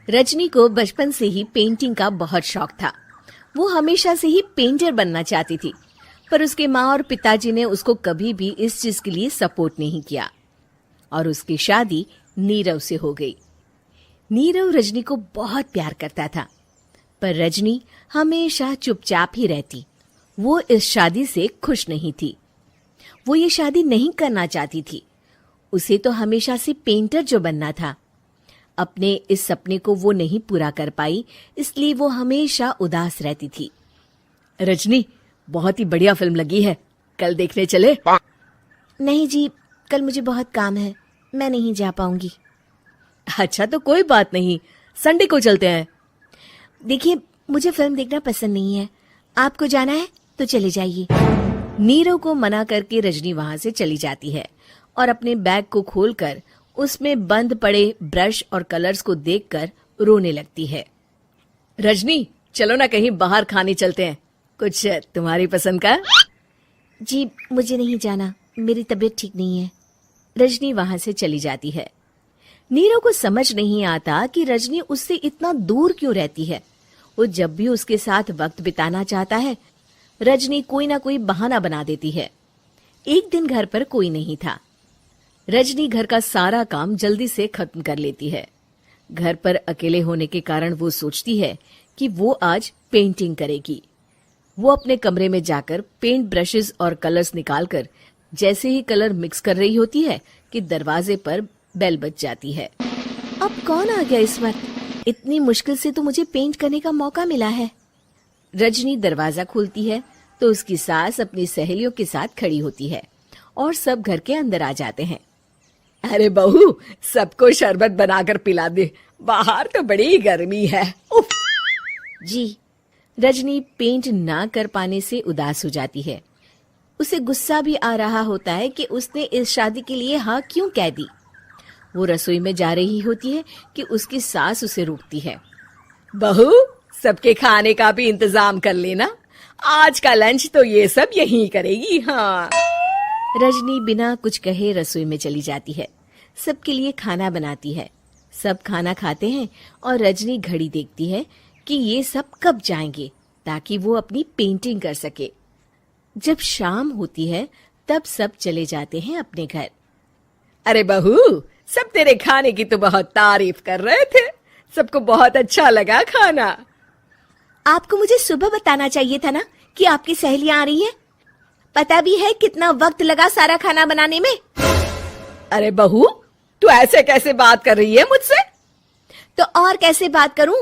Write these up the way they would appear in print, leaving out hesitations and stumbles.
रजनी को बचपन से ही पेंटिंग का बहुत शौक था। वो हमेशा से ही पेंटर बनना चाहती थी, पर उसके माँ और पिताजी ने उसको कभी भी इस चीज के लिए सपोर्ट नहीं किया और उसकी शादी नीरव से हो गई। नीरव रजनी को बहुत प्यार करता था, पर रजनी हमेशा चुपचाप ही रहती। वो इस शादी से खुश नहीं थी। वो ये शादी नहीं करना चाहती थी। उसे तो हमेशा से पेंटर जो बनना था। अपने इस सपने को वो नहीं पूरा कर पाई, इसलिए वो हमेशा उदास रहती थी। रजनी, बहुत ही बढ़िया फिल्म लगी है, कल देखने चले? नहीं जी, कल मुझे बहुत काम है, मैं नहीं जा पाऊंगी। अच्छा तो कोई बात नहीं, संडे को चलते हैं। देखिए, मुझे फिल्म देखना पसंद नहीं है। आपको जाना है तो चले जाइए। नीरव को मना करके रजनी वहां से चली जाती है और अपने बैग को खोलकर उसमें बंद पड़े ब्रश और कलर्स को देखकर रोने लगती है। रजनी, चलो ना कहीं बाहर खाने चलते हैं, कुछ तुम्हारी पसंद का। जी, मुझे नहीं जाना, मेरी तबीयत ठीक नहीं है। रजनी वहां से चली जाती है। नीरव को समझ नहीं आता कि रजनी उससे इतना दूर क्यों रहती है। वो जब भी उसके साथ वक्त बिताना चाहता है, रजनी कोई ना कोई बहाना बना देती है। एक दिन घर पर कोई नहीं था। रजनी घर का सारा काम जल्दी से खत्म कर लेती है। घर पर अकेले होने के कारण वो सोचती है कि वो आज पेंटिंग करेगी। वो अपने कमरे में जाकर पेंट ब्रशेस और कलर्स निकालकर जैसे ही कलर मिक्स कर रही होती है कि दरवाजे पर बेल बज जाती है। अब कौन आ गया इस वक्त? इतनी मुश्किल से तो मुझे पेंट करने का मौका मिला है। रजनी दरवाजा खोलती है तो उसकी सास अपनी सहेलियों के साथ खड़ी होती है और सब घर के अंदर आ जाते हैं। अरे बहू, सबको शरबत बनाकर पिला दे, बाहर तो बड़ी गर्मी है। उफ। जी। रजनी पेंट ना कर पाने से उदास हो जाती है। उसे गुस्सा भी आ रहा होता है कि उसने इस शादी के लिए हाँ क्यों कह दी। वो रसोई में जा रही होती है कि उसकी सास उसे रोकती है। बहू, सबके खाने का भी इंतजाम कर लेना, आज का लंच तो ये सब यहीं करेगी। हाँ। रजनी बिना कुछ कहे रसोई में चली जाती है। सबके लिए खाना बनाती है। सब खाना खाते हैं और रजनी घड़ी देखती है कि ये सब कब जाएंगे ताकि वो अपनी पेंटिंग कर सके। जब शाम होती है तब सब चले जाते हैं अपने घर। अरे बहू, सब तेरे खाने की तो बहुत तारीफ कर रहे थे, सबको बहुत अच्छा लगा खाना। आपको मुझे सुबह बताना चाहिए था ना कि आपकी सहेलियां आ रही हैं। पता भी है कितना वक्त लगा सारा खाना बनाने में। अरे बहू, तू ऐसे कैसे बात कर रही है मुझसे? तो और कैसे बात करूं?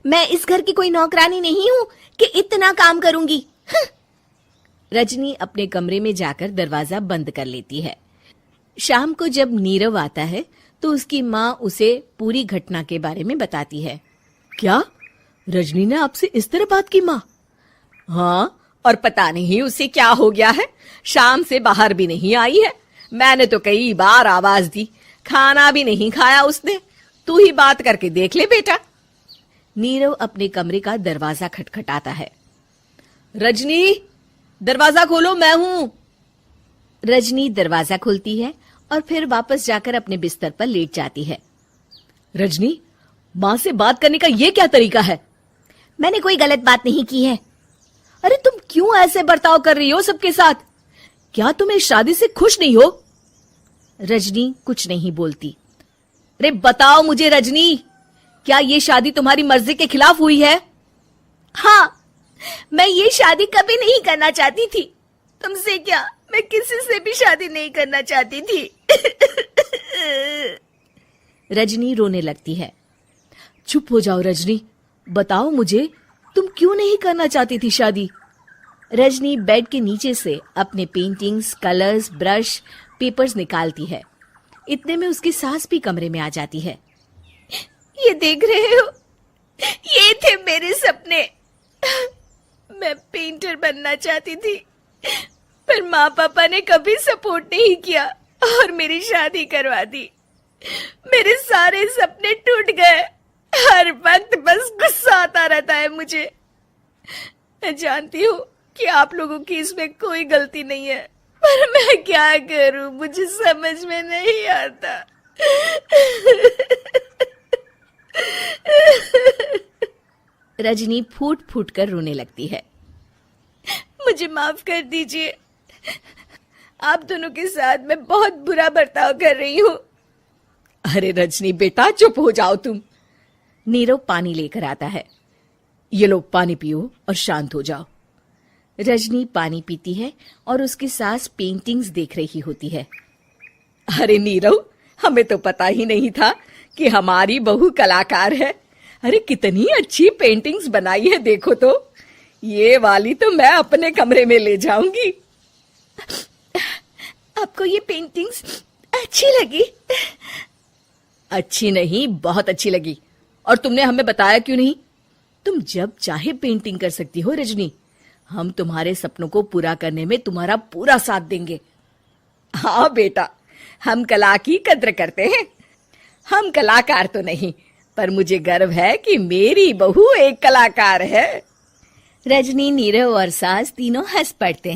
मैं इस घर की कोई नौकरानी नहीं हूं कि इतना काम करूंगी। रजनी अपने कमरे में जाकर दरवाजा बंद कर लेती है। शाम को जब नीरव आता है तो उसकी माँ उसे पूरी घटना के बारे में बताती है। क्या रजनी ने आपसे इस तरह बात की माँ? हाँ, और पता नहीं उसे क्या हो गया है, शाम से बाहर भी नहीं आई है। मैंने तो कई बार आवाज दी, खाना भी नहीं खाया उसने। तू ही बात करके देख ले बेटा। नीरव अपने कमरे का दरवाजा खटखटाता है। रजनी, दरवाजा खोलो, मैं हूं। रजनी दरवाजा खोलती है और फिर वापस जाकर अपने बिस्तर पर लेट जाती है। रजनी, माँ से बात करने का ये क्या तरीका है? मैंने कोई गलत बात नहीं की है। अरे तुम क्यों ऐसे बर्ताव कर रही हो सबके साथ? क्या तुम इस शादी से खुश नहीं हो? रजनी कुछ नहीं बोलती। अरे बताओ मुझे रजनी, क्या ये शादी तुम्हारी मर्जी के खिलाफ हुई है? हाँ, मैं ये शादी कभी नहीं करना चाहती थी। तुमसे क्या, मैं किसी से भी शादी नहीं करना चाहती थी। रजनी रोने लगती है। चुप हो जाओ रजनी, बताओ मुझे, तुम क्यों नहीं करना चाहती थी शादी? रजनी बेड के नीचे से अपने पेंटिंग्स, कलर्स, ब्रश, पेपर्स निकालती है। इतने में उसकी सास भी कमरे में आ जाती है। ये देख रहे हो, ये थे मेरे सपने। मैं पेंटर बनना चाहती थी, पर माँ पापा ने कभी सपोर्ट नहीं किया और मेरी शादी करवा दी। मेरे सारे सपने टूट गए। हर वक्त बस गुस्सा आता रहता है मुझे। मैं जानती हूँ कि आप लोगों की इसमें कोई गलती नहीं है, पर मैं क्या करूं, मुझे समझ में नहीं आता। रजनी फूट फूट कर रोने लगती है। मुझे माफ कर दीजिए, आप दोनों के साथ मैं बहुत बुरा बर्ताव कर रही हूँ। अरे रजनी बेटा चुप हो जाओ तुम। नीरव पानी लेकर आता है। ये लो पानी पियो और शांत हो जाओ। रजनी पानी पीती है और उसकी सास पेंटिंग्स देख रही होती है। अरे नीरव, हमें तो पता ही नहीं था कि हमारी बहू कलाकार है। अरे कितनी अच्छी पेंटिंग्स बनाई है, देखो तो। ये वाली तो मैं अपने कमरे में ले जाऊंगी। आपको ये पेंटिंग्स अच्छी लगी? अच्छी नहीं, बहुत अच्छी लगी। और तुमने हमें बताया क्यों नहीं? तुम जब चाहे पेंटिंग कर सकती हो रजनी। हम तुम्हारे सपनों को पूरा करने में तुम्हारा पूरा साथ देंगे। हाँ बेटा, हम कला की कद्र करते हैं। हम कलाकार तो नहीं, पर मुझे गर्व है कि मेरी बहू एक कलाकार है। रजनी, नीरव और सास तीनों हंस पड़ते हैं।